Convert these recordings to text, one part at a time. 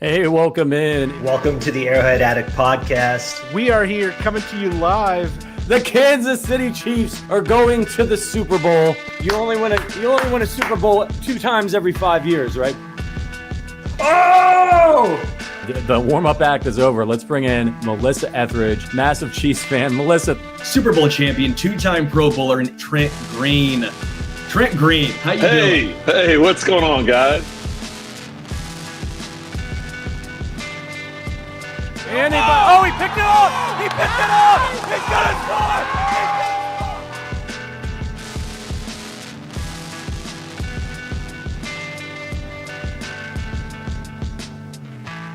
Hey, welcome in. Welcome to the Arrowhead Addict podcast. We are here coming to you live. The Kansas City Chiefs are going to the Super Bowl. You only win a Super Bowl 2 times every 5 years, right? Oh! The warm-up act is over. Let's bring in Melissa Etheridge, massive Chiefs fan. Melissa. Super Bowl champion, 2-time Pro Bowler, and Trent Green. Trent Green, how you doing? Hey, what's going on, guys? And he picked it up! He picked it up! He's gonna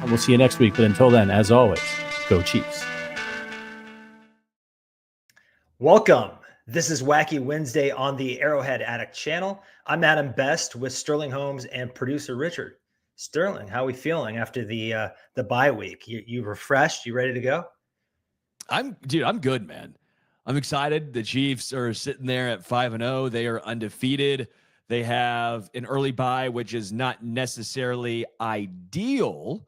And we'll see you next week. But until then, as always, go Chiefs. Welcome. This is Wacky Wednesday on the Arrowhead Addict channel. I'm Adam Best with Sterling Holmes and producer Richard. Sterling, how are we feeling after the bye week? You refreshed? You ready to go? I'm good, man. I'm excited. The Chiefs are sitting there at 5-0. They are undefeated. They have an early bye, which is not necessarily ideal,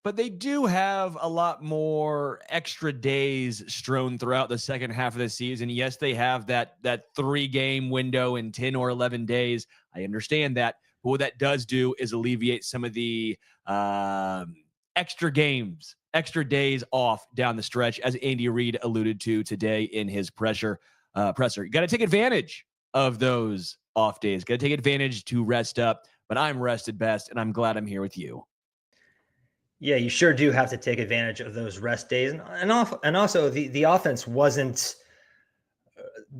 but they do have a lot more extra days strewn throughout the second half of the season. Yes, they have that 3-game window in 10 or 11 days. I understand that. But what that does do is alleviate some of the extra games, extra days off down the stretch, as Andy Reid alluded to today in his presser. You got to take advantage of those off days. Got to take advantage to rest up. But I'm rested best, and I'm glad I'm here with you. Yeah, you sure do have to take advantage of those rest days. And also the offense wasn't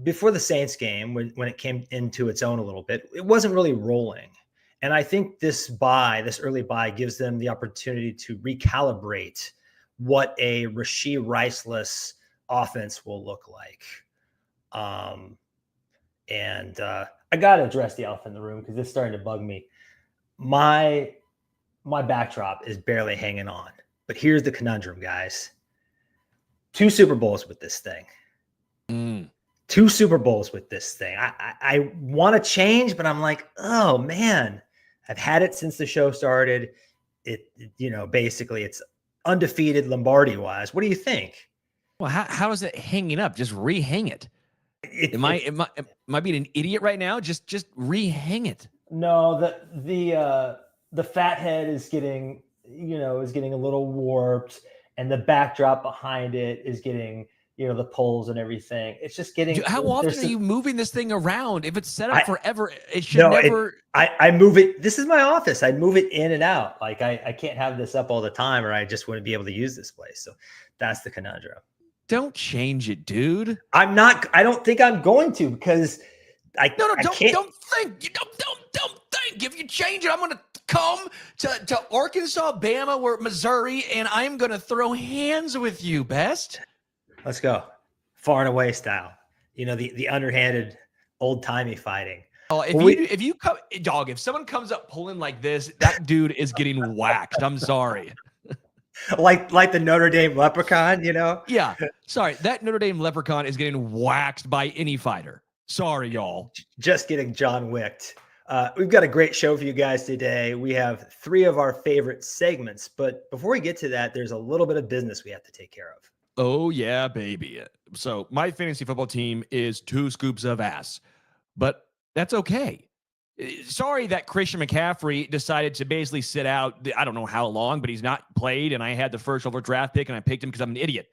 before the Saints game when it came into its own a little bit. It wasn't really rolling. And I think this early bye gives them the opportunity to recalibrate what a Rashee Rice-less offense will look like. And I got to address the elephant in the room because it's starting to bug me. My backdrop is barely hanging on. But here's the conundrum, guys. 2 Super Bowls with this thing. 2 Super Bowls with this thing. I want to change, but I'm like, oh, man. I've had it since the show started. Basically it's undefeated Lombardi-wise. What do you think? Well, how is it hanging up? Just re-hang it. Am I being an idiot right now? Just re-hang it. No, the fat head is getting a little warped, and the backdrop behind it is getting the poles and everything. It's just getting. How often are you moving this thing around? If it's set up forever, it should never. I move it. This is my office. I move it in and out. Like I can't have this up all the time, or I just wouldn't be able to use this place. So that's the conundrum. Don't change it, dude. I'm not. I don't think I'm going to because don't think. Don't think. If you change it, I'm going to come to Arkansas, Bama, Missouri, and I'm going to throw hands with you, Best. Let's go. Far and away style. The underhanded, old-timey fighting. Oh, if someone comes up pulling like this, that dude is getting whacked. I'm sorry. Like the Notre Dame leprechaun, Yeah. Sorry. That Notre Dame leprechaun is getting waxed by any fighter. Sorry, y'all. Just getting John Wicked. We've got a great show for you guys today. We have 3 of our favorite segments, but before we get to that, there's a little bit of business we have to take care of. Oh, yeah, baby. So my fantasy football team is 2 scoops of ass, but that's okay. Sorry that Christian McCaffrey decided to basically sit out. I don't know how long, but he's not played, and I had the first overall draft pick, and I picked him because I'm an idiot.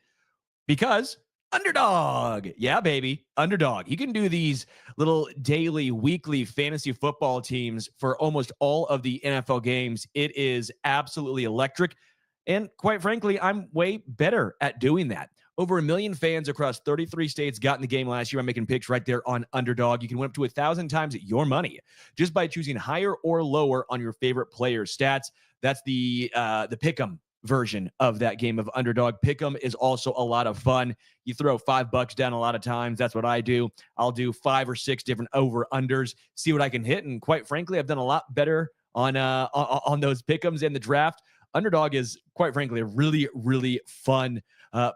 Because Underdog. Yeah, baby. Underdog. You can do these little daily, weekly fantasy football teams for almost all of the NFL games. It is absolutely electric. And quite frankly, I'm way better at doing that. Over 1 million fans across 33 states got in the game last year by making picks right there on Underdog. You can win up to 1,000 times your money just by choosing higher or lower on your favorite player's stats. That's the pick'em version of that game of Underdog. Pick'em is also a lot of fun. You throw $5 down a lot of times. That's what I do. I'll do 5 or 6 different over-unders, see what I can hit. And quite frankly, I've done a lot better on those pick'ems in the draft. Underdog is, quite frankly, a really, really fun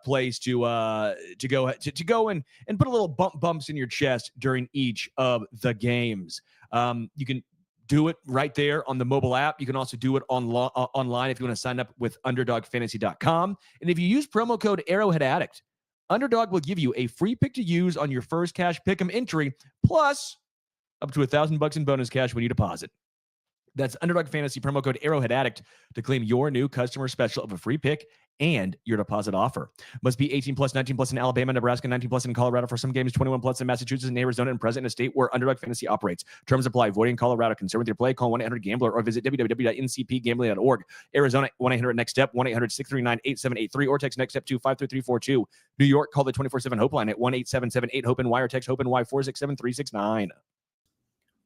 place to go and put a little bumps in your chest during each of the games. You can do it right there on the mobile app. You can also do it online if you want to sign up with UnderdogFantasy.com. And if you use promo code Arrowhead Addict, Underdog will give you a free pick to use on your first cash pick'em entry, plus up to $1,000 in bonus cash when you deposit. That's Underdog Fantasy promo code Arrowhead Addict to claim your new customer special of a free pick and your deposit offer. Must be 18 plus, 19 plus in Alabama, Nebraska, 19 plus in Colorado for some games, 21 plus in Massachusetts and Arizona, and present in a state where Underdog Fantasy operates. Terms apply. Void in Colorado. Concerned with your play? Call 1-800-GAMBLER or visit www.ncpgambling.org. Arizona, 1-800-NEXT-STEP, 1-800-639-8783, or text NEXT-STEP to 53342. New York, call the 24/7 HOPE line at 1-877-8-HOPE-NY or text HOPE-NY 467-369.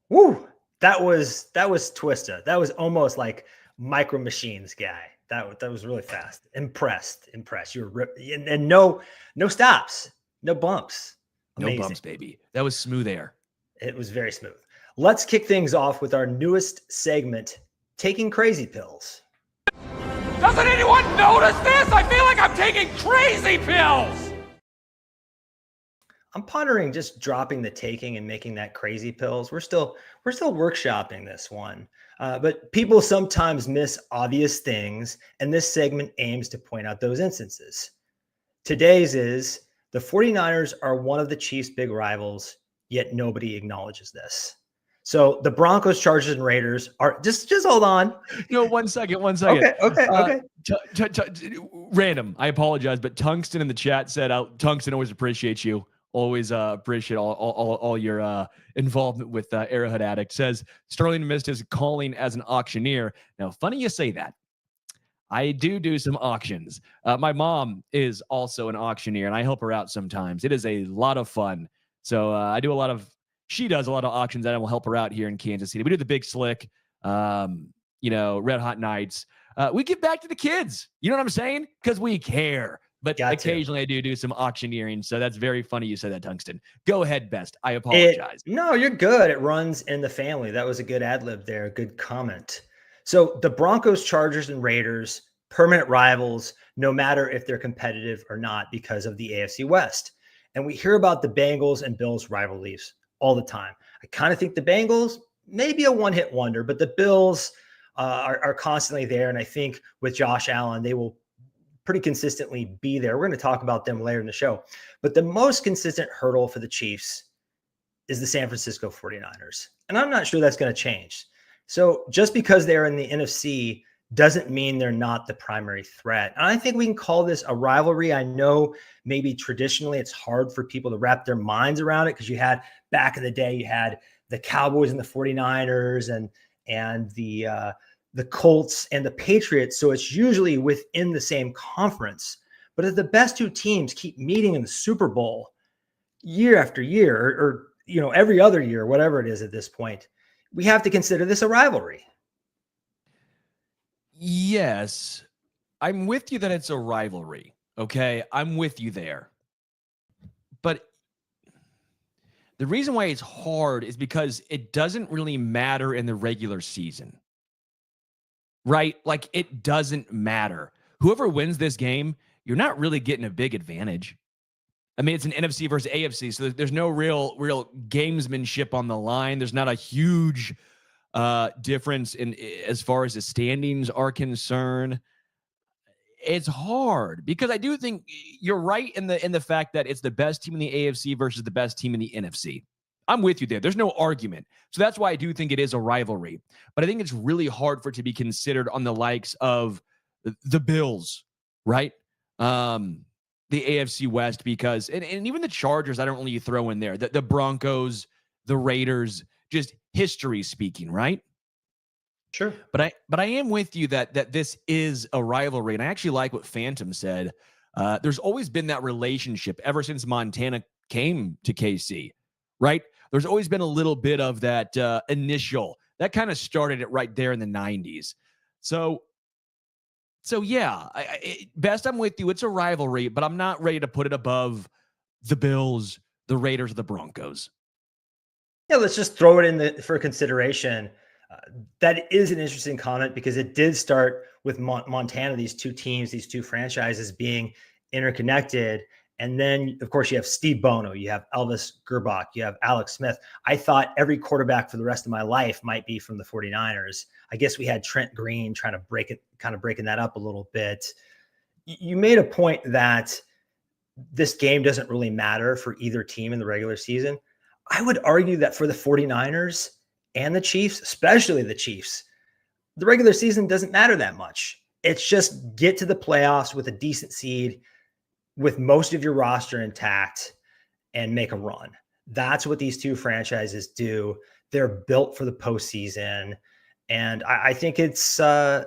Woo! That was Twista. That was almost like Micro Machines guy. That was really fast. Impressed. You were and no stops, no bumps. Amazing. No bumps, baby. That was smooth air. It was very smooth. Let's kick things off with our newest segment, Taking Crazy Pills. Doesn't anyone notice this? I feel like I'm taking crazy pills. I'm pondering just dropping the taking and making that crazy pills. We're still workshopping this one. But people sometimes miss obvious things, and this segment aims to point out those instances. Today's is the 49ers are one of the Chiefs' big rivals, yet nobody acknowledges this. So the Broncos, Chargers, and Raiders are just hold on. No, one second. Okay. Random. I apologize, but Tungsten in the chat said, Tungsten, always appreciate you. Always appreciate all your involvement with Arrowhead Addict. Says Sterling missed his calling as an auctioneer. Now, funny you say that. I do some auctions. My mom is also an auctioneer, and I help her out sometimes. It is a lot of fun. So she does a lot of auctions, and I will help her out here in Kansas City. We do the Big Slick, Red Hot Nights. We give back to the kids. You know what I'm saying? Because we care. But occasionally I do some auctioneering. So that's very funny you said that, Tungsten. Go ahead, Best. I apologize. No, you're good. It runs in the family. That was a good ad lib there. Good comment. So the Broncos, Chargers, and Raiders, permanent rivals, no matter if they're competitive or not because of the AFC West. And we hear about the Bengals and Bills rivalries all the time. I kind of think the Bengals, maybe a one-hit wonder, but the Bills are constantly there. And I think with Josh Allen, they will pretty consistently be there. We're going to talk about them later in the show. But the most consistent hurdle for the Chiefs is the San Francisco 49ers. And I'm not sure that's going to change. So just because they're in the NFC doesn't mean they're not the primary threat. And I think we can call this a rivalry. I know maybe traditionally it's hard for people to wrap their minds around it because you had back in the day, you had the Cowboys and the 49ers and the Colts and the Patriots. So it's usually within the same conference. But if the best two teams keep meeting in the Super Bowl year after year, or every other year, whatever it is at this point, we have to consider this a rivalry. Yes, I'm with you that it's a rivalry. Okay, I'm with you there. But the reason why it's hard is because it doesn't really matter in the regular season. Right? Like, it doesn't matter. Whoever wins this game, you're not really getting a big advantage. I mean, it's an NFC versus AFC, so there's no real gamesmanship on the line. There's not a huge difference in as far as the standings are concerned. It's hard because I do think you're right in the fact that it's the best team in the AFC versus the best team in the NFC. I'm with you there. There's no argument. So that's why I do think it is a rivalry. But I think it's really hard for it to be considered on the likes of the Bills, right? The AFC West, because, and even the Chargers, I don't really throw in there. The Broncos, the Raiders, just history speaking, right? Sure. But I am with you that this is a rivalry. And I actually like what Phantom said. There's always been that relationship ever since Montana came to KC, right? There's always been a little bit of that initial, that kind of started it right there in the 90s. So yeah, Best, I'm with you. It's a rivalry, but I'm not ready to put it above the Bills, the Raiders, or the Broncos. Yeah, let's just throw it for consideration. That is an interesting comment because it did start with Montana, these two teams, these two franchises being interconnected. And then, of course, you have Steve Bono, you have Elvis Gerbach, you have Alex Smith. I thought every quarterback for the rest of my life might be from the 49ers. I guess we had Trent Green trying to breaking that up a little bit. You made a point that this game doesn't really matter for either team in the regular season. I would argue that for the 49ers and the Chiefs, especially the Chiefs, the regular season doesn't matter that much. It's just get to the playoffs with a decent seed, with most of your roster intact, and make a run. That's what these two franchises do. They're built for the postseason. And I think it's a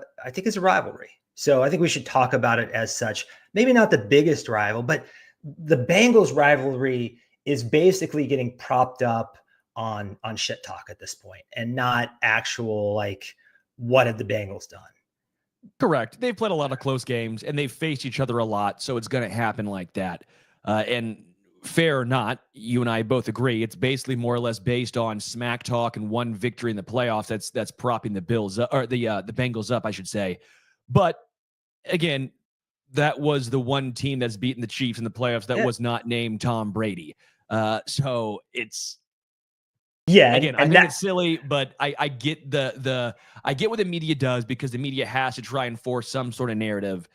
rivalry. So I think we should talk about it as such. Maybe not the biggest rival, but the Bengals rivalry is basically getting propped up on shit talk at this point, and not actual, like, what have the Bengals done? Correct. They've played a lot of close games and they've faced each other a lot. So it's going to happen like that. And fair or not, you and I both agree, it's basically more or less based on smack talk and one victory in the playoffs. That's propping the Bills or the Bengals up, I should say. But again, that was the one team that's beaten the Chiefs in the playoffs that was not named Tom Brady. So it's, again, I think it's silly, but I get I get what the media does, because the media has to try and force some sort of narrative,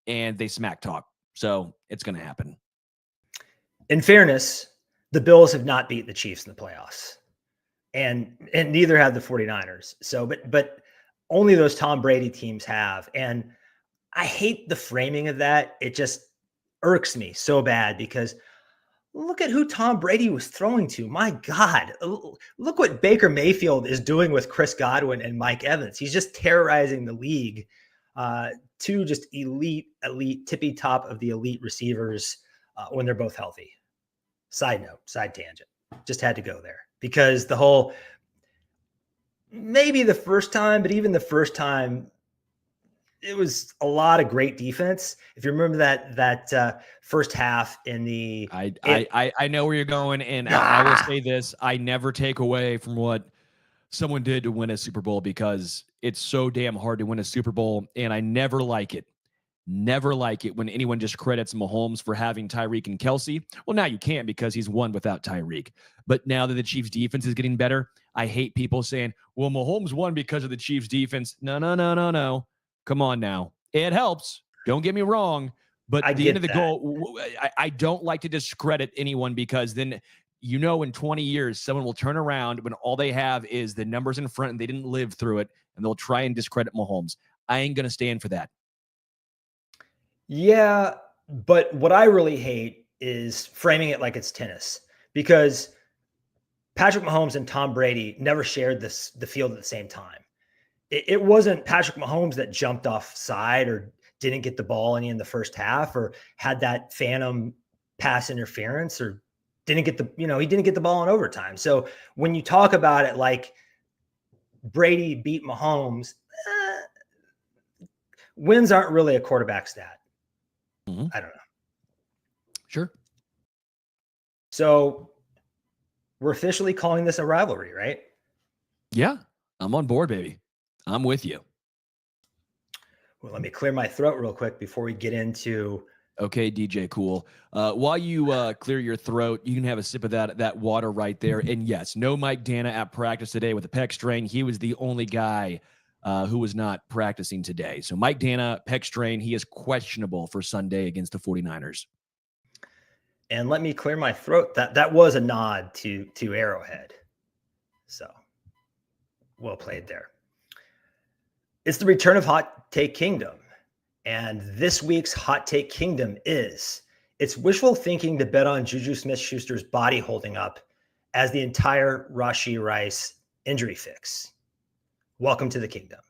and they smack talk. So it's going to happen. In fairness, the Bills have not beat the Chiefs in the playoffs, and neither have the 49ers. So, but only those Tom Brady teams have. And I hate the framing of that. It just irks me so bad, because look at who Tom Brady was throwing to. My God, look what Baker Mayfield is doing with Chris Godwin and Mike Evans. He's just terrorizing the league. Two just elite, tippy top of the elite receivers when they're both healthy. Side tangent. Just had to go there, because maybe the first time, but even the first time, it was a lot of great defense. If you remember that first half in the, I know where you're going, and I will say this: I never take away from what someone did to win a Super Bowl, because it's so damn hard to win a Super Bowl, and I never like it when anyone just credits Mahomes for having Tyreek and Kelce. Well, now you can't, because he's won without Tyreek. But now that the Chiefs defense is getting better, I hate people saying, well, Mahomes won because of the Chiefs defense. No. Come on now. It helps. Don't get me wrong. But at the end of the goal, I don't like to discredit anyone, because then, in 20 years, someone will turn around when all they have is the numbers in front and they didn't live through it, and they'll try and discredit Mahomes. I ain't going to stand for that. Yeah, but what I really hate is framing it like it's tennis, because Patrick Mahomes and Tom Brady never shared the field at the same time. It wasn't Patrick Mahomes that jumped off side or didn't get the ball any in the first half, or had that phantom pass interference, or didn't get he didn't get the ball in overtime. So when you talk about it like Brady beat Mahomes, wins aren't really a quarterback stat. Mm-hmm. I don't know. Sure. So we're officially calling this a rivalry, right? Yeah, I'm on board, baby. I'm with you. Well, let me clear my throat real quick before we get into. Okay, DJ Cool. While you clear your throat, you can have a sip of that water right there. And yes, no Mike Dana at practice today with a pec strain. He was the only guy who was not practicing today. So Mike Dana, pec strain, he is questionable for Sunday against the 49ers. And let me clear my throat. That was a nod to Arrowhead. So well played there. It's the return of Hot Take Kingdom. And this week's Hot Take Kingdom is, it's wishful thinking to bet on JuJu Smith-Schuster's body holding up as the entire Rashee Rice injury fix. Welcome to the kingdom.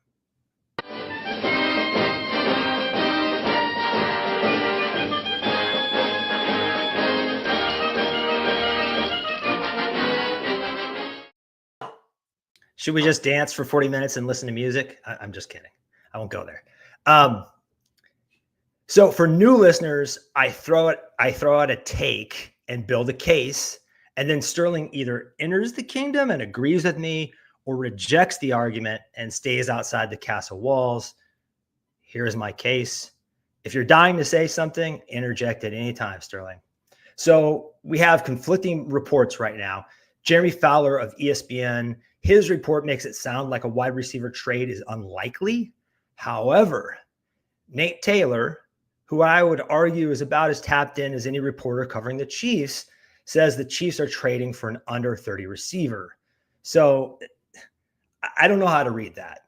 Should we just dance for 40 minutes and listen to music? I'm just kidding. I won't go there. So for new listeners, I throw out a take and build a case, and then Sterling either enters the kingdom and agrees with me, or rejects the argument and stays outside the castle walls. Here's my case. If you're dying to say something, interject at any time, Sterling. So we have conflicting reports right now. Jeremy Fowler of ESPN, his report makes it sound like a wide receiver trade is unlikely. However, Nate Taylor, who I would argue is about as tapped in as any reporter covering the Chiefs, says the Chiefs are trading for an under 30 receiver. So I don't know how to read that.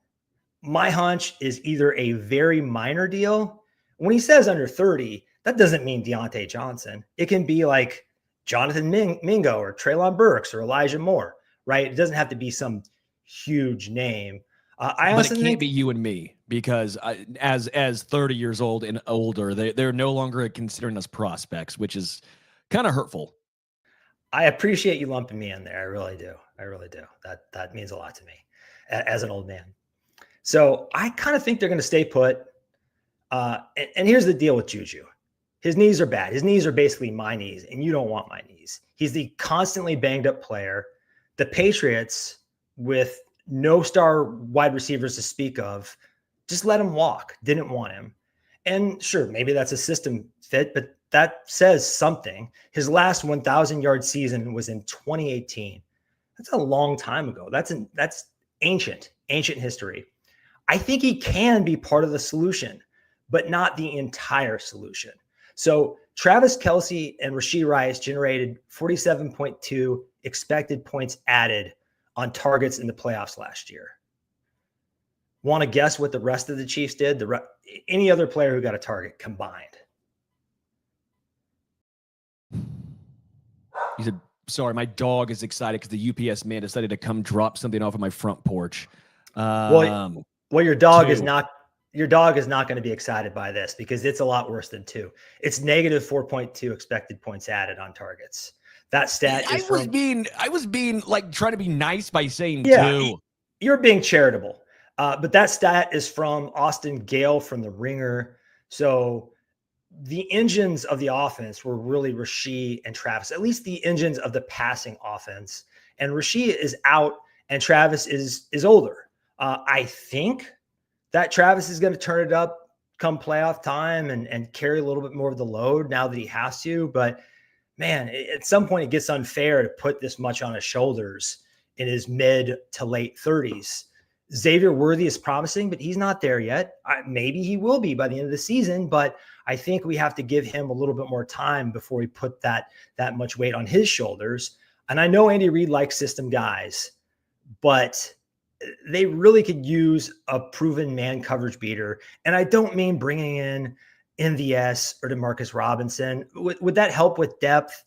My hunch is either a very minor deal. When he says under 30, that doesn't mean Deontay Johnson. It can be like Jonathan Mingo or Treylon Burks or Elijah Moore, right? It doesn't have to be some huge name. But it can't be you and me, because as 30 years old and older, they're no longer considering us prospects, which is kind of hurtful. I appreciate you lumping me in there. I really do. I really do. That means a lot to me as an old man. So I kind of think they're going to stay put. And here's the deal with JuJu. His knees are bad. His knees are basically my knees, and you don't want my knees. He's the constantly banged up player. The Patriots, with no star wide receivers to speak of, just let him walk. Didn't want him. And sure, maybe that's a system fit, but that says something. His last 1,000-yard season was in 2018. That's a long time ago. That's ancient history. I think he can be part of the solution, but not the entire solution. So Travis Kelce and Rashee Rice generated 47.2 expected points added on targets in the playoffs last year. Want to guess what the rest of the Chiefs did? Any other player who got a target combined? He said, sorry, my dog is excited because the UPS man decided to come drop something off of my front porch. Well, your dog is not going to be excited by this, because it's a lot worse than 2. It's negative 4.2 expected points added on targets. That stat is I was being like trying to be nice by saying 2. You're being charitable. But that stat is from Austin Gale from The Ringer. So the engines of the offense were really Rashee and Travis, at least the engines of the passing offense. And Rashee is out and Travis is older. I think that Travis is going to turn it up come playoff time and carry a little bit more of the load now that he has to. But man, at some point it gets unfair to put this much on his shoulders in his mid to late 30s. Xavier Worthy is promising, but he's not there yet. Maybe he will be by the end of the season, but I think we have to give him a little bit more time before we put that much weight on his shoulders. And I know Andy Reid likes system guys, but they really could use a proven man coverage beater. And I don't mean bringing in MVS or DeMarcus Robinson. Would that help with depth?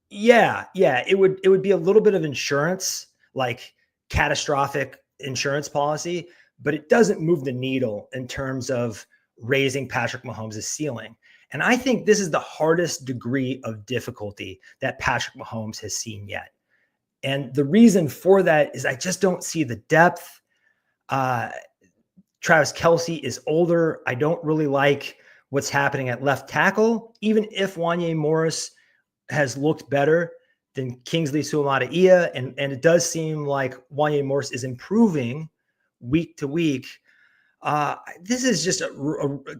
Yeah. It would be a little bit of insurance, like catastrophic insurance policy, but it doesn't move the needle in terms of raising Patrick Mahomes' ceiling. And I think this is the hardest degree of difficulty that Patrick Mahomes has seen yet. And the reason for that is I just don't see the depth. Travis Kelce is older. I don't really like what's happening at left tackle, even if Wanya Morris has looked better than Kingsley Suamataia. And it does seem like Wanya Morris is improving week to week. This is just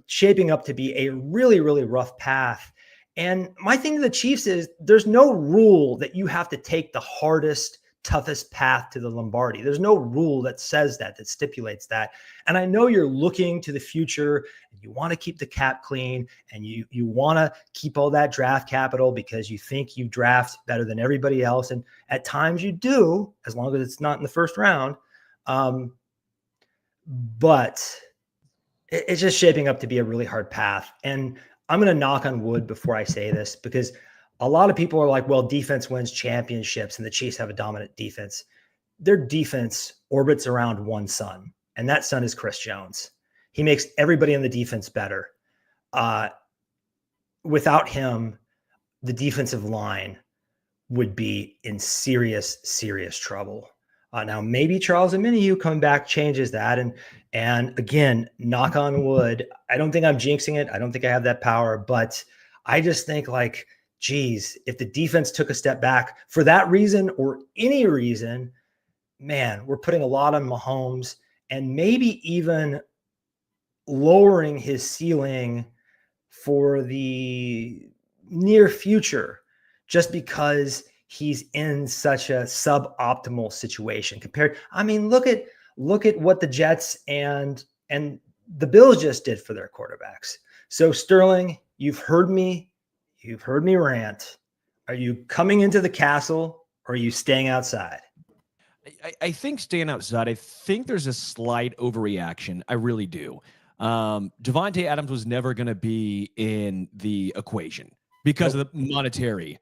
shaping up to be a really, really rough path. And my thing to the Chiefs is there's no rule that you have to take the hardest, toughest path to the Lombardi. There's no rule that says that stipulates that. And I know you're looking to the future and you want to keep the cap clean and you want to keep all that draft capital because you think you draft better than everybody else. And at times you do, as long as it's not in the first round. But it's just shaping up to be a really hard path. And I'm going to knock on wood before I say this, because a lot of people are like, well, defense wins championships and the Chiefs have a dominant defense. Their defense orbits around one son, and that son is Chris Jones. He makes everybody on the defense better. Without him, the defensive line would be in serious, serious trouble. Now, maybe Charles Omenihu coming back changes that. And again, knock on wood. I don't think I'm jinxing it. I don't think I have that power, but I just think like, geez, if the defense took a step back for that reason or any reason, man, we're putting a lot on Mahomes and maybe even lowering his ceiling for the near future, just because he's in such a suboptimal situation compared. I mean, look at what the Jets and the Bills just did for their quarterbacks. So Sterling, you've heard me rant. Are you coming into the castle or are you staying outside? I think staying outside. I think there's a slight overreaction. I really do. Davante Adams was never going to be in the equation because of the monetary.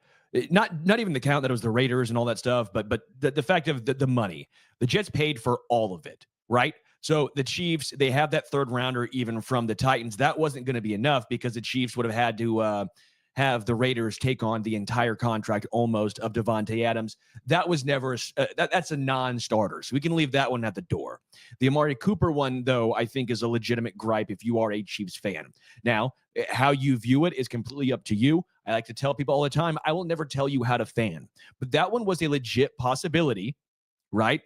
Not even the count that it was the Raiders and all that stuff, but the fact of the money. The Jets paid for all of it, right? So the Chiefs, they have that third rounder even from the Titans. That wasn't going to be enough because the Chiefs would have had to have the Raiders take on the entire contract almost of Davante Adams. That was never that's a non-starter. So we can leave that one at the door. The Amari Cooper one, though, I think is a legitimate gripe if you are a Chiefs fan. Now, how you view it is completely up to you. I like to tell people all the time, I will never tell you how to fan. But that one was a legit possibility, right?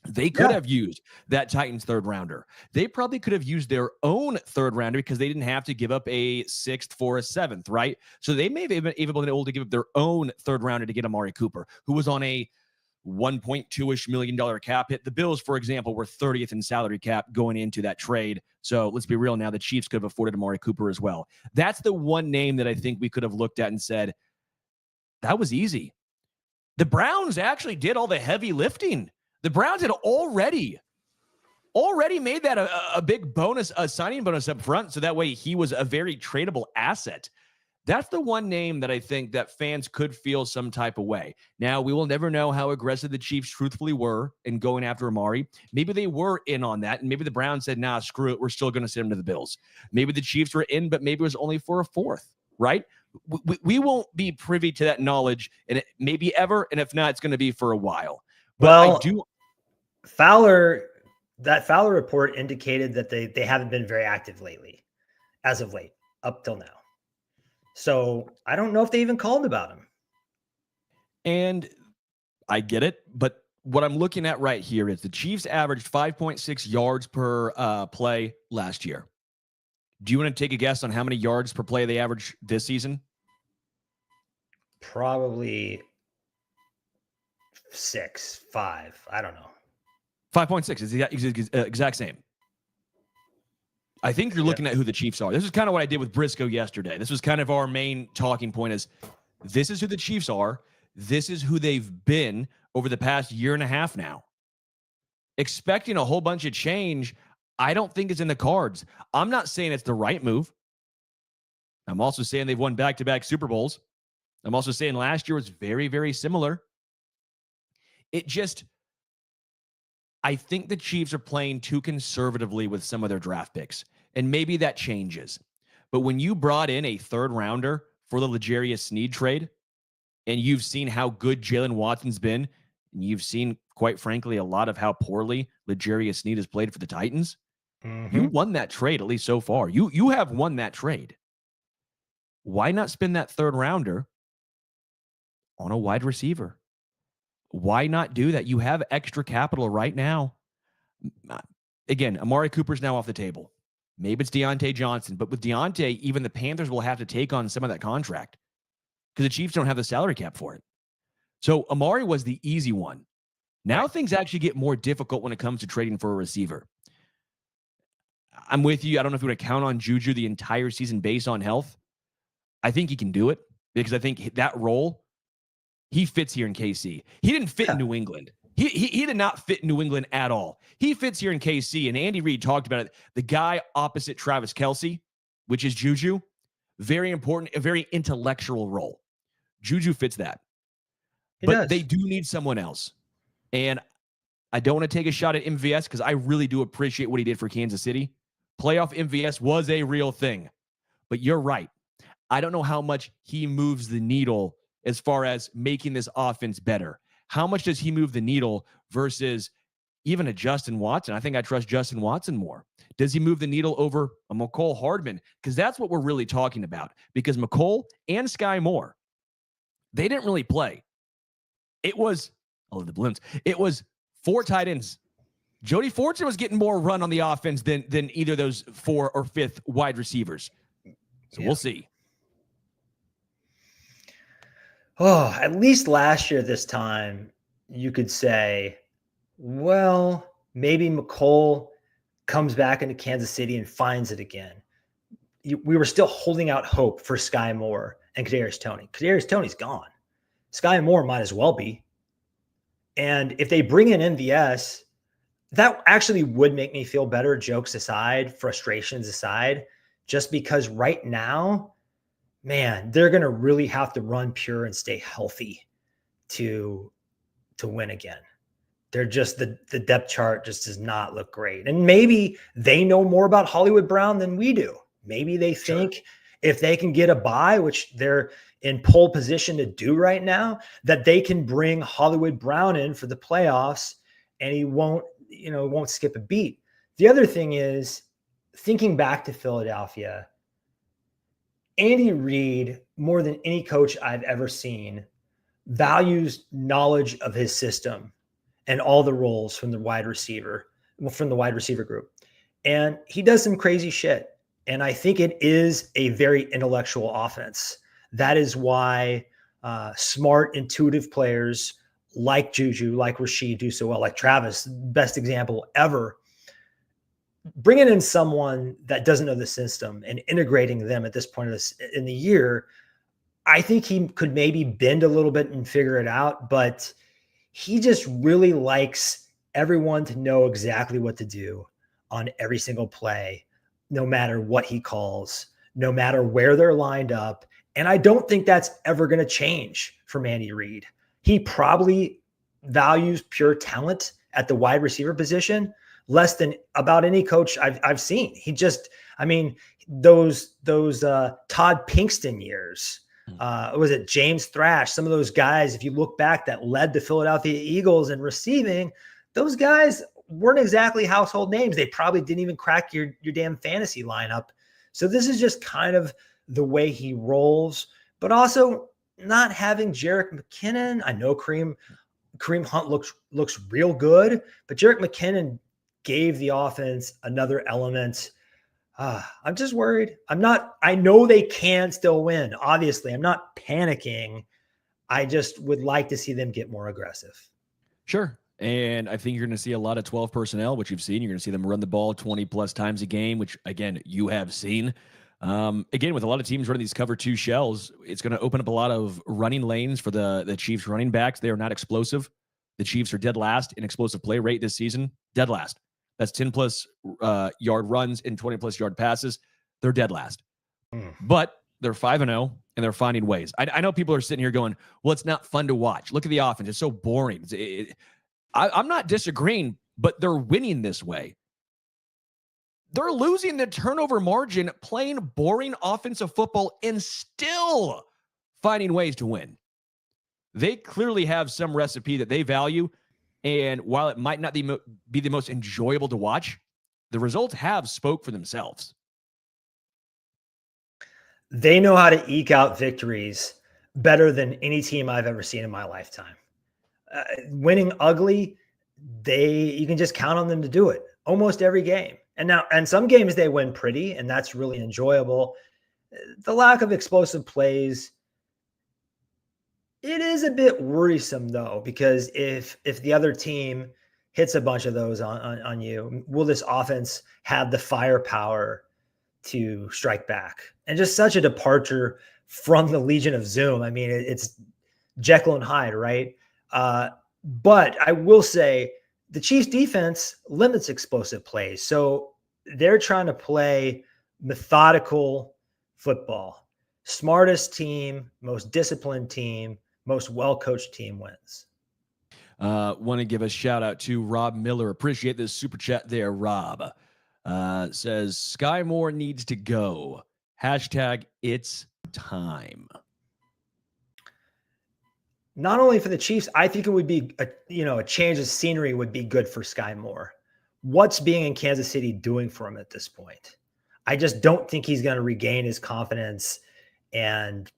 They could have used that Titans third rounder. They probably could have used their own third rounder because they didn't have to give up a sixth for a seventh, right? So they may have even been able to give up their own third rounder to get Amari Cooper, who was on a $1.2-ish million cap hit. The Bills, for example, were 30th in salary cap going into that trade. So let's be real now. The Chiefs could have afforded Amari Cooper as well. That's the one name that I think we could have looked at and said, that was easy. The Browns actually did all the heavy lifting. The Browns had already made that a big bonus, a signing bonus up front, so that way he was a very tradable asset. That's the one name that I think that fans could feel some type of way. Now, we will never know how aggressive the Chiefs truthfully were in going after Amari. Maybe they were in on that, and maybe the Browns said, nah, screw it, we're still going to send him to the Bills. Maybe the Chiefs were in, but maybe it was only for a fourth, right? We won't be privy to that knowledge, and it maybe ever, and if not, it's going to be for a while. But that Fowler report indicated that they haven't been very active lately, as of late, up till now. So I don't know if they even called about him. And I get it, but what I'm looking at right here is the Chiefs averaged 5.6 yards per play last year. Do you want to take a guess on how many yards per play they average this season? Probably 6, 5. I don't know. 5.6 is the exact same. I think you're looking at who the Chiefs are. This is kind of what I did with Briscoe yesterday. This was kind of our main talking point is this is who the Chiefs are. This is who they've been over the past year and a half now. Expecting a whole bunch of change, I don't think is in the cards. I'm not saying it's the right move. I'm also saying they've won back-to-back Super Bowls. I'm also saying last year was very, very similar. I think the Chiefs are playing too conservatively with some of their draft picks, and maybe that changes. But when you brought in a third rounder for the L'Jarius Sneed trade, and you've seen how good Jalen Watson's been, and you've seen, quite frankly, a lot of how poorly L'Jarius Sneed has played for the Titans, you won that trade, at least so far. You have won that trade. Why not spend that third rounder on a wide receiver? Why not do that? You have extra capital right now. Again, Amari Cooper's now off the table. Maybe it's Deontay Johnson, but with Deontay, even the Panthers will have to take on some of that contract because the Chiefs don't have the salary cap for it. So Amari was the easy one. Now things actually get more difficult when it comes to trading for a receiver. I'm with you. I don't know if you want to count on JuJu the entire season based on health. I think he can do it because I think that role, he fits here in KC. He didn't fit in New England. He did not fit in New England at all. He fits here in KC, and Andy Reid talked about it. The guy opposite Travis Kelce, which is JuJu, very important, a very intellectual role. JuJu fits that. But they do need someone else. And I don't want to take a shot at MVS because I really do appreciate what he did for Kansas City. Playoff MVS was a real thing. But you're right. I don't know how much he moves the needle as far as making this offense better. How much does he move the needle versus even a Justin Watson? I think I trust Justin Watson more. Does he move the needle over a McCole Hardman? Because that's what we're really talking about. Because McCole and Sky Moore, they didn't really play. It was, the balloons. It was 4 tight ends. Jody Fortson was getting more run on the offense than either of those 4th or 5th wide receivers. So we'll see. Oh, at least last year this time, you could say, well, maybe McColl comes back into Kansas City and finds it again. We were still holding out hope for Sky Moore and Kadarius Toney. Kadarius Toney's gone. Sky Moore might as well be. And if they bring in MVS, that actually would make me feel better, jokes aside, frustrations aside, just because right now, man, they're going to really have to run pure and stay healthy to win again. They're just the depth chart just does not look great. And maybe they know more about Hollywood Brown than we do. Maybe they think if they can get a bye, which they're in pole position to do right now, that they can bring Hollywood Brown in for the playoffs and he won't skip a beat. The other thing is, thinking back to Philadelphia, Andy Reid, more than any coach I've ever seen, values knowledge of his system and all the roles from the wide receiver group. And he does some crazy shit. And I think it is a very intellectual offense. That is why smart, intuitive players like JuJu, like Rashee do so well, like Travis, best example ever. Bringing in someone that doesn't know the system and integrating them at this point in the year, I think he could maybe bend a little bit and figure it out, but he just really likes everyone to know exactly what to do on every single play, no matter what he calls, no matter where they're lined up. And I don't think that's ever going to change from Andy Reid. He probably values pure talent at the wide receiver position less than about any coach I've seen. He just, those Todd Pinkston years, was it James Thrash? Some of those guys, if you look back, that led the Philadelphia Eagles in receiving, those guys weren't exactly household names. They probably didn't even crack your damn fantasy lineup. So this is just kind of the way he rolls, but also not having Jerick McKinnon. I know Kareem Hunt looks real good, but Jerick McKinnon gave the offense another element. I'm just worried. I know they can still win. Obviously, I'm not panicking. I just would like to see them get more aggressive. Sure. And I think you're going to see a lot of 12 personnel, which you've seen. You're going to see them run the ball 20 plus times a game, which again, you have seen. Again, with a lot of teams running these cover two shells, it's going to open up a lot of running lanes for the Chiefs running backs. They are not explosive. The Chiefs are dead last in explosive play rate this season. Dead last. That's 10 plus yard runs and 20 plus yard passes. They're dead last. But they're 5-0 and they're finding ways. I know people are sitting here going, well, it's not fun to watch. Look at the offense. It's so boring. I'm not disagreeing, but they're winning this way. They're losing the turnover margin, playing boring offensive football, and still finding ways to win. They clearly have some recipe that they value. And while it might not be the most enjoyable to watch, the results have spoke for themselves. They know how to eke out victories better than any team I've ever seen in my lifetime. Winning ugly, you can just count on them to do it almost every game. And some games they win pretty, and that's really enjoyable. The lack of explosive plays, it is a bit worrisome though, because if the other team hits a bunch of those on you, will this offense have the firepower to strike back? And just such a departure from the Legion of Zoom. I mean, it's Jekyll and Hyde, right? But I will say the Chiefs defense limits explosive plays. So they're trying to play methodical football. Smartest team, most disciplined team, most well-coached team wins. Want to give a shout out to Rob Miller. Appreciate this super chat there, Rob. Says Sky Moore needs to go. Hashtag it's time. Not only for the Chiefs, I think it would be a change of scenery would be good for Sky Moore. What's being in Kansas City doing for him at this point? I just don't think he's going to regain his confidence and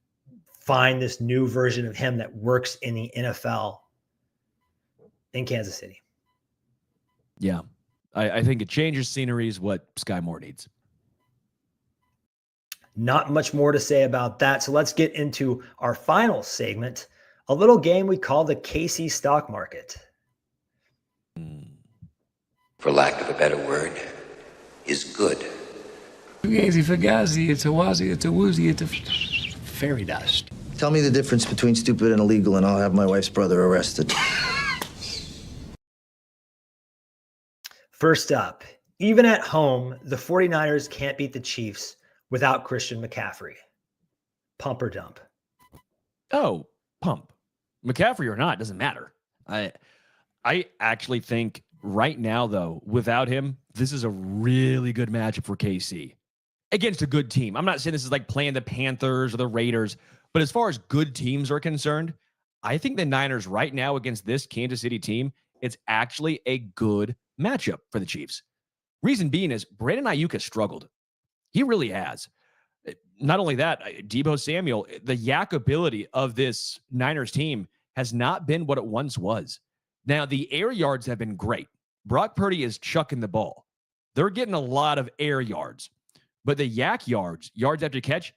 find this new version of him that works in the NFL in Kansas City. Yeah. I think a change of scenery is what Sky Moore needs. Not much more to say about that. So let's get into our final segment, a little game we call the KC stock market. For lack of a better word, is good. Fugazi, fugazi, it's a wazi, it's a woozy, it's a fairy dust. Tell me the difference between stupid and illegal, and I'll have my wife's brother arrested. First up, even at home, the 49ers can't beat the Chiefs without Christian McCaffrey. Pump or dump? Oh, pump. McCaffrey or not, doesn't matter. I actually think right now, though, without him, this is a really good matchup for KC against a good team. I'm not saying this is like playing the Panthers or the Raiders, but as far as good teams are concerned, I think the Niners right now against this Kansas City team, it's actually a good matchup for the Chiefs. Reason being is Brandon Ayuk has struggled. He really has. Not only that, Deebo Samuel, the yak ability of this Niners team has not been what it once was. Now, the air yards have been great. Brock Purdy is chucking the ball. They're getting a lot of air yards. But the yak yards after catch,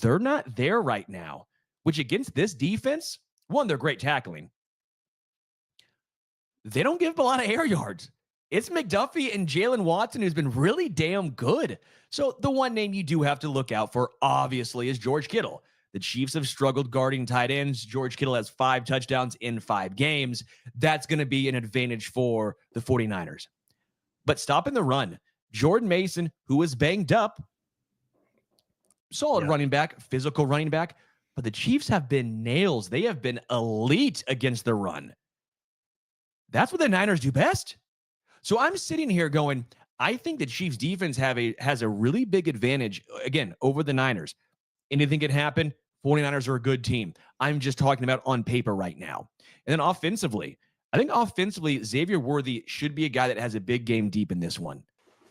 they're not there right now, which against this defense, one, they're great tackling. They don't give up a lot of air yards. It's McDuffie and Jalen Watson who's been really damn good. So the one name you do have to look out for, obviously, is George Kittle. The Chiefs have struggled guarding tight ends. George Kittle has 5 touchdowns in 5 games. That's going to be an advantage for the 49ers. But stopping the run, Jordan Mason, who is banged up, solid running back, physical running back, but the Chiefs have been nails. They have been elite against the run. That's what the Niners do best. So I'm sitting here going, I think the Chiefs defense has a really big advantage, again, over the Niners. Anything can happen. 49ers are a good team. I'm just talking about on paper right now. And then offensively, I think offensively, Xavier Worthy should be a guy that has a big game deep in this one.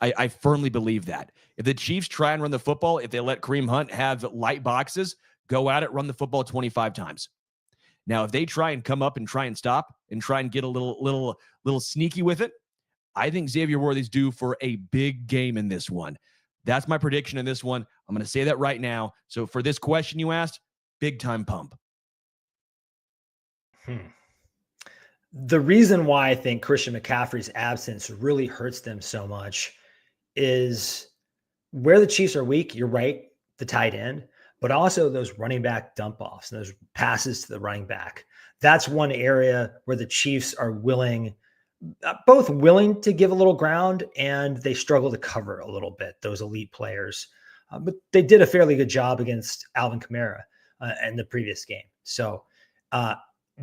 I firmly believe that. If the Chiefs try and run the football, if they let Kareem Hunt have light boxes, go at it, run the football 25 times. Now, if they try and come up and try and stop and try and get a little sneaky with it, I think Xavier Worthy's due for a big game in this one. That's my prediction in this one. I'm going to say that right now. So for this question you asked, big time pump. The reason why I think Christian McCaffrey's absence really hurts them so much is where the Chiefs are weak. You're right, the tight end, but also those running back dump offs and those passes to the running back. That's one area where the Chiefs are both willing to give a little ground, and they struggle to cover a little bit, those elite players. But they did a fairly good job against Alvin Kamara in the previous game. So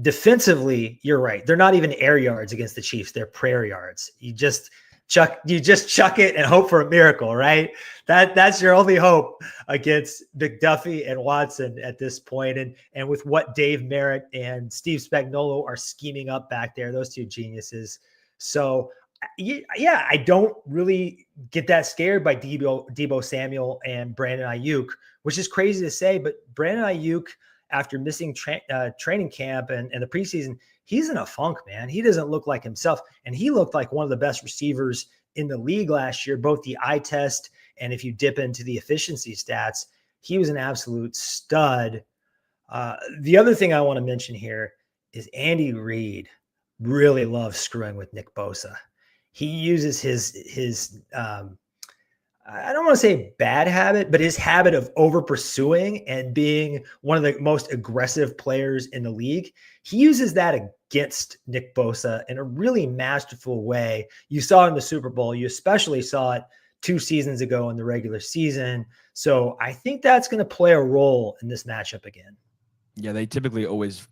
defensively, you're right. They're not even air yards against the Chiefs. They're prayer yards. You just chuck it and hope for a miracle, right? That's your only hope against McDuffie and Watson at this point. And with what Dave Merritt and Steve Spagnuolo are scheming up back there, those two geniuses. So yeah, I don't really get that scared by Deebo Samuel and Brandon Ayuk, which is crazy to say, but Brandon Ayuk, after missing training camp and the preseason, he's in a funk, man. He doesn't look like himself. And he looked like one of the best receivers in the league last year, both the eye test and if you dip into the efficiency stats, he was an absolute stud. The other thing I want to mention here is Andy Reid really loves screwing with Nick Bosa. He uses his I don't want to say bad habit, but his habit of over pursuing and being one of the most aggressive players in the league. He uses that against Nick Bosa in a really masterful way. You saw it in the Super Bowl. You especially saw it 2 seasons ago in the regular season. So I think that's going to play a role in this matchup again. Yeah, they typically always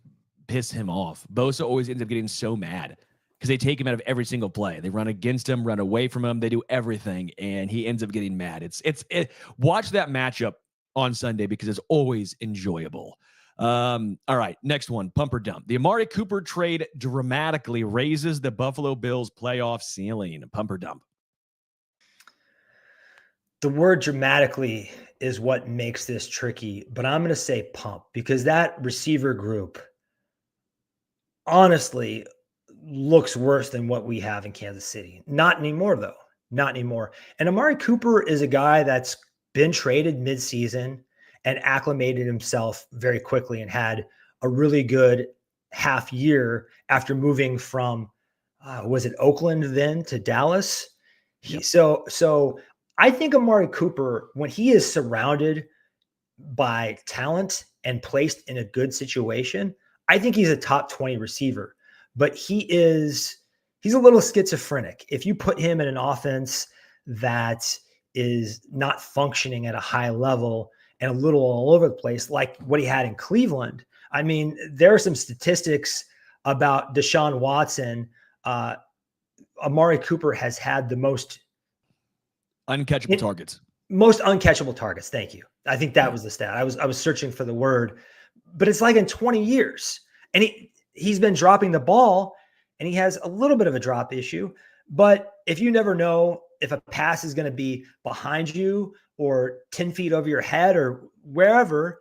piss him off. Bosa always ends up getting so mad because they take him out of every single play. They run against him, run away from him. They do everything, and he ends up getting mad. Watch that matchup on Sunday because it's always enjoyable. All right, next one, pump or dump. The Amari Cooper trade dramatically raises the Buffalo Bills playoff ceiling. Pump or dump? The word dramatically is what makes this tricky, but I'm going to say pump because that receiver group honestly looks worse than what we have in Kansas City. Not anymore, though. Not anymore. And Amari Cooper is a guy that's been traded midseason and acclimated himself very quickly and had a really good half year after moving from, was it Oakland then to Dallas? Yep. So I think Amari Cooper, when he is surrounded by talent and placed in a good situation, I think he's a top 20 receiver, but he's a little schizophrenic. If you put him in an offense that is not functioning at a high level and a little all over the place, like what he had in Cleveland. I mean, there are some statistics about Deshaun Watson. Amari Cooper has had the most Uncatchable targets. Most uncatchable targets. Thank you. I think that was the stat. I was searching for the word, but it's like in 20 years, and he's been dropping the ball, and he has a little bit of a drop issue. But if you never know if a pass is going to be behind you or 10 feet over your head or wherever,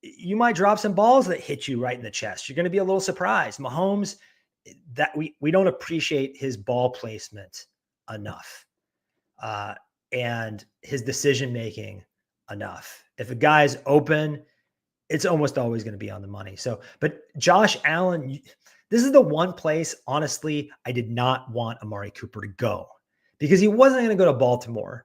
you might drop some balls that hit you right in the chest. You're going to be a little surprised. Mahomes, that we don't appreciate his ball placement enough, and his decision-making enough. If a guy's open, it's almost always going to be on the money. So, but Josh Allen, this is the one place, honestly, I did not want Amari Cooper to go because he wasn't going to go to Baltimore.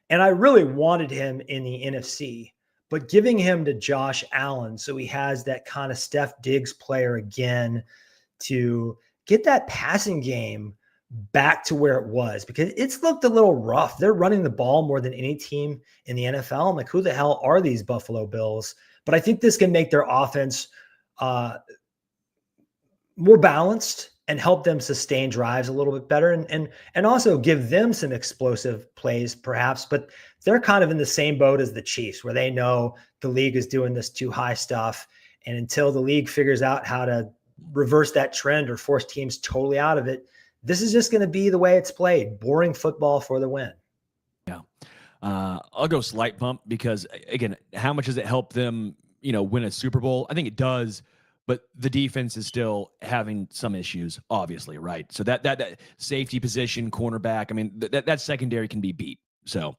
And I really wanted him in the NFC, but giving him to Josh Allen so he has that kind of Steph Diggs player again to get that passing game back to where it was, because it's looked a little rough. They're running the ball more than any team in the NFL. I'm like, who the hell are these Buffalo Bills? But I think this can make their offense more balanced and help them sustain drives a little bit better, and also give them some explosive plays perhaps. But they're kind of in the same boat as the Chiefs, where they know the league is doing this too high stuff. And until the league figures out how to reverse that trend or force teams totally out of it, this is just going to be the way it's played. Boring football for the win. Yeah. I'll go slight bump because, again, how much does it help them, win a Super Bowl? I think it does, but the defense is still having some issues, obviously, right? So that safety position, cornerback, I mean, that secondary can be beat. So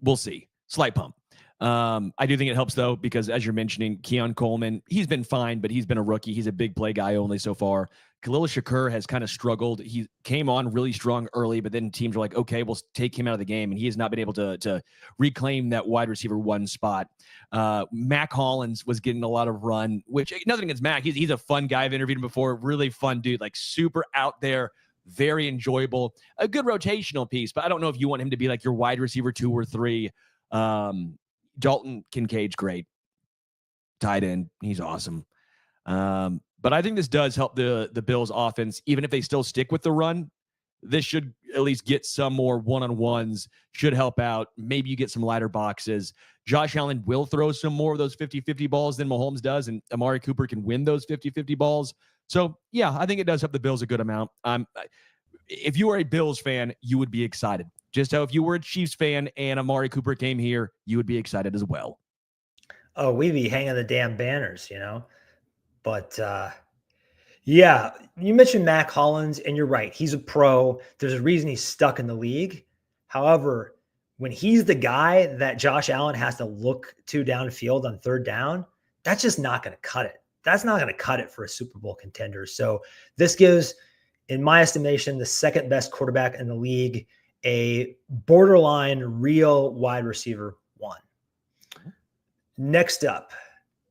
we'll see. Slight bump. I do think it helps, though, because as you're mentioning, Keon Coleman, he's been fine, but he's been a rookie. He's a big play guy only so far. Khalil Shakur has kind of struggled. He came on really strong early, but then teams were like, okay, we'll take him out of the game, and he has not been able to reclaim that wide receiver one spot. Mac Hollins was getting a lot of run, which, nothing against Mac. He's a fun guy. I've interviewed him before. Really fun dude, like super out there, very enjoyable. A good rotational piece, but I don't know if you want him to be like your wide receiver 2 or 3. Dalton Kincaid's great. Tight end, he's awesome. But I think this does help the Bills offense. Even if they still stick with the run, this should at least get some more one-on-ones, should help out. Maybe you get some lighter boxes. Josh Allen will throw some more of those 50-50 balls than Mahomes does, and Amari Cooper can win those 50-50 balls. So, yeah, I think it does help the Bills a good amount. If you are a Bills fan, you would be excited. Just how if you were a Chiefs fan and Amari Cooper came here, you would be excited as well. Oh, we'd be hanging the damn banners, But, yeah, you mentioned Mac Hollins, and you're right. He's a pro. There's a reason he's stuck in the league. However, when he's the guy that Josh Allen has to look to downfield on third down, that's just not going to cut it. That's not going to cut it for a Super Bowl contender. So this gives, in my estimation, the second best quarterback in the league a borderline real wide receiver 1. Next up,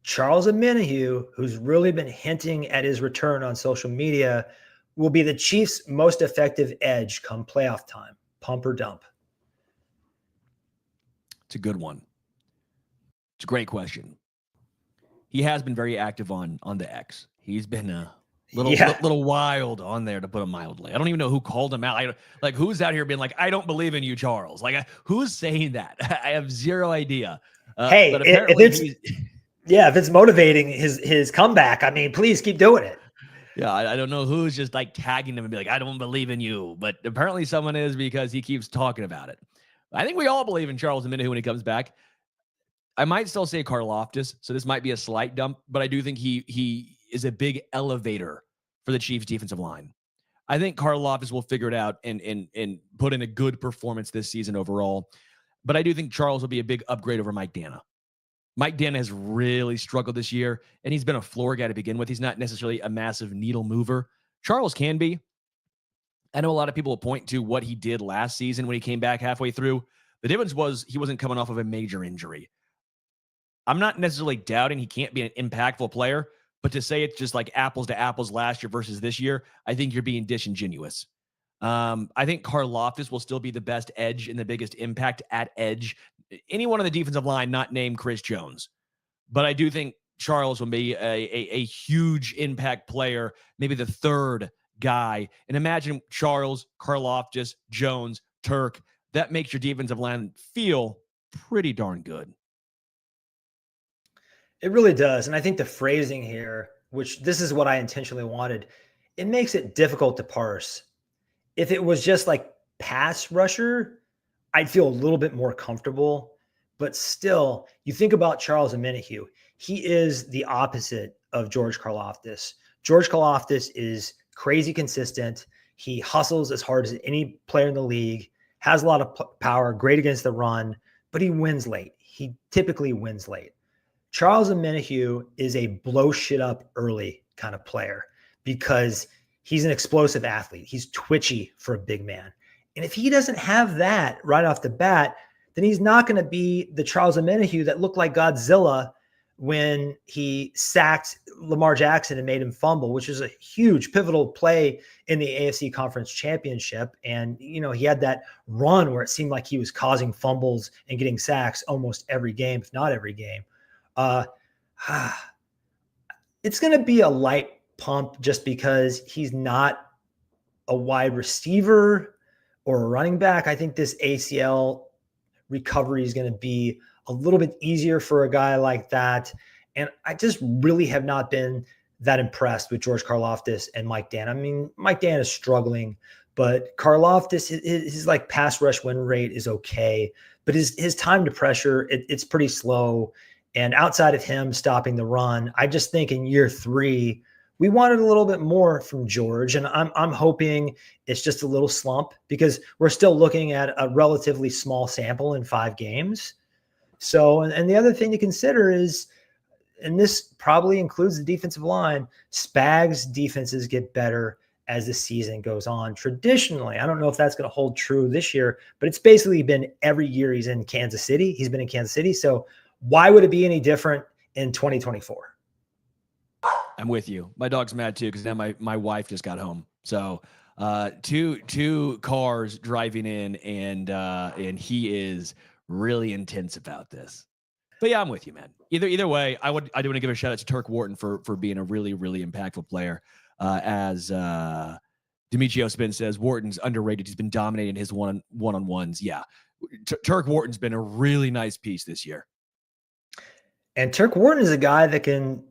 Charles Omenihu, who's really been hinting at his return on social media, will be the Chiefs' most effective edge come playoff time. Pump or dump? It's a good one. It's a great question. He has been very active on the X. He's been a little wild on there, to put it mildly. I don't even know who called him out. Who's out here being like, I don't believe in you, Charles? Who's saying that? I have zero idea. Hey, but if it's motivating his comeback, I mean, please keep doing it. Yeah, I don't know who's just like tagging him and be like, I don't believe in you. But apparently someone is, because he keeps talking about it. I think we all believe in Charles Omenihu when he comes back. I might still say Karlaftis, so this might be a slight dump, but I do think he is a big elevator for the Chiefs defensive line. I think Karlaftis will figure it out and put in a good performance this season overall. but I do think Charles will be a big upgrade over Mike Dana. Mike Dana has really struggled this year, and he's been a floor guy to begin with. He's not necessarily a massive needle mover. Charles can be. I know a lot of people will point to what he did last season when he came back halfway through. The difference was he wasn't coming off of a major injury. I'm not necessarily doubting he can't be an impactful player, but to say it's just like apples to apples last year versus this year, I think you're being disingenuous. I think Karlaftis will still be the best edge and the biggest impact at edge. Anyone on the defensive line not named Chris Jones. But I do think Charles will be a huge impact player, maybe the third guy. And imagine Charles, Karlaftis, Jones, Turk. That makes your defensive line feel pretty darn good. It really does. And I think the phrasing here, which this is what I intentionally wanted, it makes it difficult to parse. If it was just like pass rusher, I'd feel a little bit more comfortable. But still, you think about Charles Omenihu. He is the opposite of George Karlaftis. George Karlaftis is crazy consistent. He hustles as hard as any player in the league, has a lot of power, great against the run, but he wins late. He typically wins late. Charles Omenihu is a blow shit up early kind of player because he's an explosive athlete. He's twitchy for a big man. And if he doesn't have that right off the bat, then he's not going to be the Charles Omenihu that looked like Godzilla when he sacked Lamar Jackson and made him fumble, which is a huge pivotal play in the AFC Conference Championship. And, you know, he had that run where it seemed like he was causing fumbles and getting sacks almost every game, if not every game. It's going to be a light pump just because he's not a wide receiver or a running back. I think this ACL recovery is going to be a little bit easier for a guy like that. And I just really have not been that impressed with George Karlaftis and Mike Dan. I mean, Mike Dan is struggling, but Karlaftis, his like pass rush win rate is okay, but his time to pressure, it's pretty slow. And outside of him stopping the run, I just think in year 3, we wanted a little bit more from George. And I'm hoping it's just a little slump because we're still looking at a relatively small sample in 5 games. So, and the other thing to consider is, and this probably includes the defensive line, Spags defenses get better as the season goes on. Traditionally, I don't know if that's going to hold true this year, but it's basically been every year he's in Kansas City. He's been in Kansas City. So why would it be any different in 2024? I'm with you. My dog's mad too because now my wife just got home. So two cars driving in, and he is really intense about this. But yeah, I'm with you, man. Either way, I do want to give a shout out to Turk Wharton for being a really, really impactful player. As Demetrio Spin says, Wharton's underrated. He's been dominating his one-on-ones. Yeah. Turk Wharton's been a really nice piece this year. And Turk Wharton is a guy that can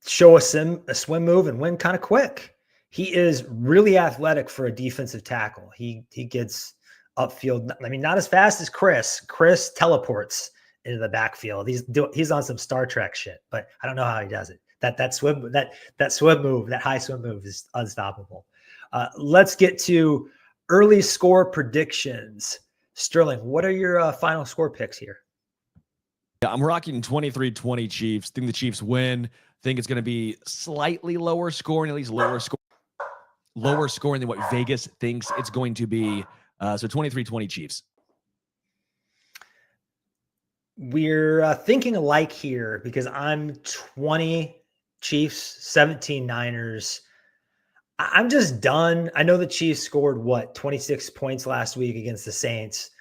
show a swim move and win kind of quick. He is really athletic for a defensive tackle. He gets upfield. I mean, not as fast as Chris. Chris teleports into the backfield. He's on some Star Trek shit, but I don't know how he does it. That swim move, that high swim move is unstoppable. Let's get to early score predictions. Sterling, what are your final score picks here? Yeah, I'm rocking 23-20 Chiefs. Think the Chiefs win. Think it's going to be slightly lower scoring, at least lower scoring than what Vegas thinks it's going to be. So 23-20 Chiefs. We're thinking alike here because I'm 20 Chiefs, 17 Niners. I'm just done. I know the Chiefs scored 26 points last week against the Saints.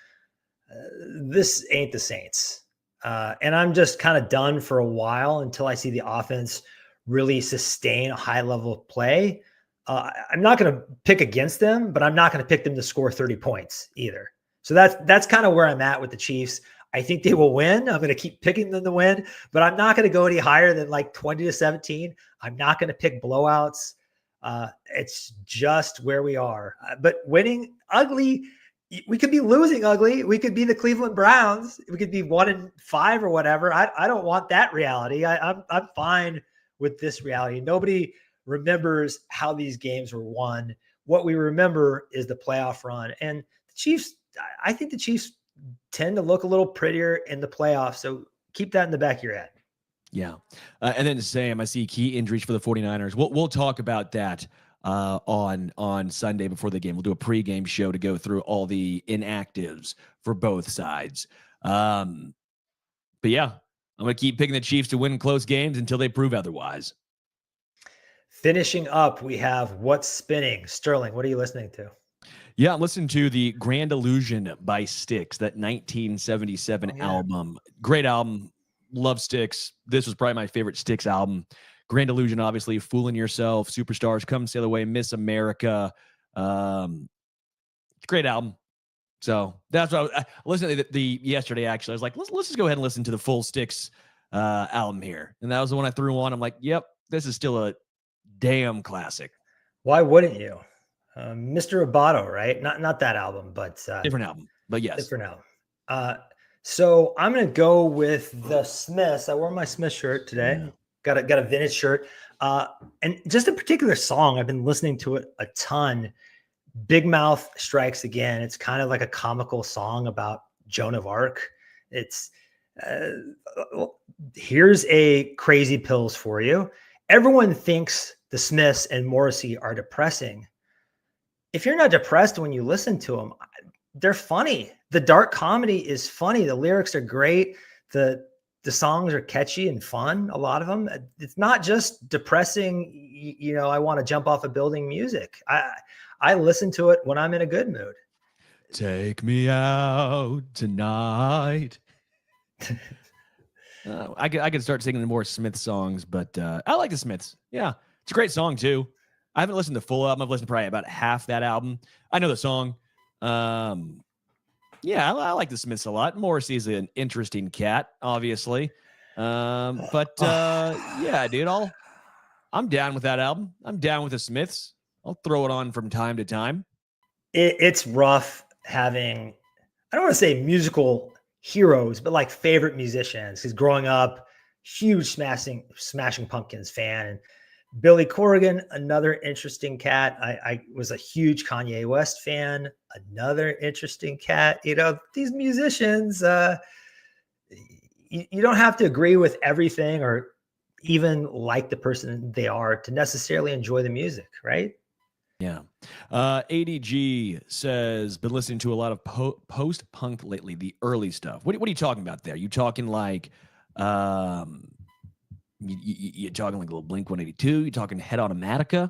This ain't the Saints. And I'm just kind of done for a while until I see the offense really sustain a high level of play. I'm not going to pick against them, but I'm not going to pick them to score 30 points either. So that's kind of where I'm at with the Chiefs. I think they will win. I'm going to keep picking them to win, but I'm not going to go any higher than like 20-17. I'm not going to pick blowouts. It's just where we are. But winning ugly, we could be losing ugly. We could be the Cleveland Browns. We could be 1-5 or whatever. I don't want that reality. I'm fine with this reality. Nobody remembers how these games were won. What we remember is the playoff run. And the Chiefs, I think the Chiefs tend to look a little prettier in the playoffs. So keep that in the back of your head. Yeah. And then Sam, I see key injuries for the 49ers. We'll talk about that on Sunday before the game. We'll do a pregame show to go through all the inactives for both sides. But yeah, I'm going to keep picking the Chiefs to win close games until they prove otherwise. Finishing up, we have What's Spinning. Sterling, what are you listening to? Yeah, I'm listening to the Grand Illusion by Styx, that 1977 album. Great album. Love Styx. This was probably my favorite Styx album. Grand Illusion, obviously, Fooling Yourself, Superstars, Come Sail Away, Miss America. Great album. So that's what I listened to the yesterday. Actually, I was like, let's just go ahead and listen to the full Styx album here, and that was the one I threw on. I'm like, yep, this is still a damn classic. Why wouldn't you? Mr. Roboto, right? Not that album, but different album. But yes, different album. So I'm gonna go with the Smiths. I wore my Smith shirt today. Yeah. Got a vintage shirt. And just a particular song, I've been listening to it a ton. Big Mouth Strikes Again. It's kind of like a comical song about Joan of Arc. It's here's a crazy pills for you. Everyone thinks the Smiths and Morrissey are depressing. If you're not depressed when you listen to them, they're funny. The dark comedy is funny. The lyrics are great. The songs are catchy and fun. A lot of them. It's not just depressing. I want to jump off a building music. I listen to it when I'm in a good mood. Take me out tonight. I could start singing more Smith songs, but I like the Smiths. Yeah, it's a great song too. I haven't listened to the full album. I've listened to probably about half that album. I know the song. Yeah, I like the Smiths a lot. Morrissey is an interesting cat, obviously. Yeah, dude, I'm down with that album. I'm down with the Smiths. I'll throw it on from time to time. It's rough having, I don't want to say musical heroes, but like favorite musicians. Because growing up, huge Smashing Pumpkins fan. And Billy Corrigan, another interesting cat. I was a huge Kanye West fan, another interesting cat. These musicians, you don't have to agree with everything or even like the person they are to necessarily enjoy the music, right? Yeah. ADG says, been listening to a lot of post-punk lately, the early stuff. What are you talking about there? You talking like... You're talking like a little Blink 182. You're talking Head Automatica,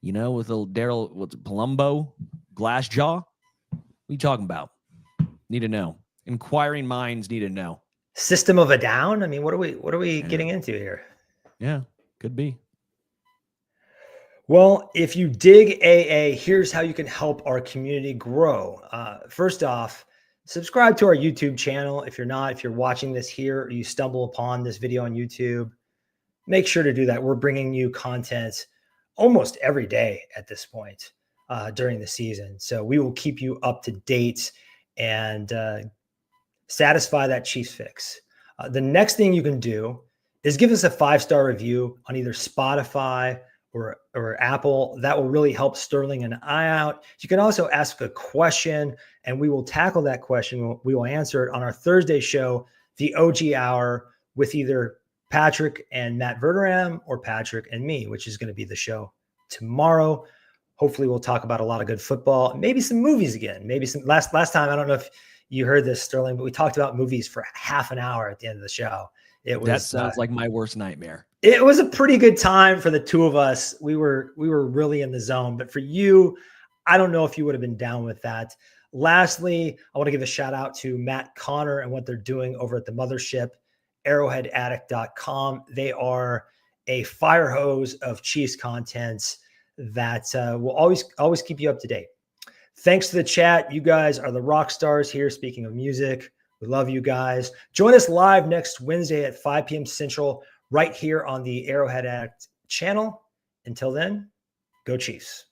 with a little Daryl, Palumbo, Glassjaw. What are you talking about? Need to know. Inquiring minds need to know. System of a Down. I mean, what are we getting into here? Yeah, could be. Well, if you dig AA, here's how you can help our community grow. First off, subscribe to our YouTube channel. If you're watching this here, or you stumble upon this video on YouTube, make sure to do that. We're bringing you content almost every day at this point during the season. So we will keep you up to date and satisfy that Chiefs fix. The next thing you can do is give us a 5-star review on either Spotify or Apple. That will really help Sterling and I out. You can also ask a question and we will tackle that question. We will answer it on our Thursday show, the OG Hour, with either Patrick and Matt Verderam or Patrick and me, which is going to be the show tomorrow. Hopefully we'll talk about a lot of good football, maybe some movies again. Maybe some last time. I don't know if you heard this, Sterling, but we talked about movies for half an hour at the end of the show. That sounds like my worst nightmare. It was a pretty good time for the two of us. We were really in the zone, but for you, I don't know if you would have been down with that. Lastly, I want to give a shout out to Matt Connor and what they're doing over at the mothership, arrowheadaddict.com. They are a fire hose of Chiefs content that will always keep you up to date. Thanks to the chat. You guys are the rock stars here. Speaking of music, we love you guys. Join us live next Wednesday at 5 p.m. Central, right here on the Arrowhead Addict channel. Until then, go Chiefs.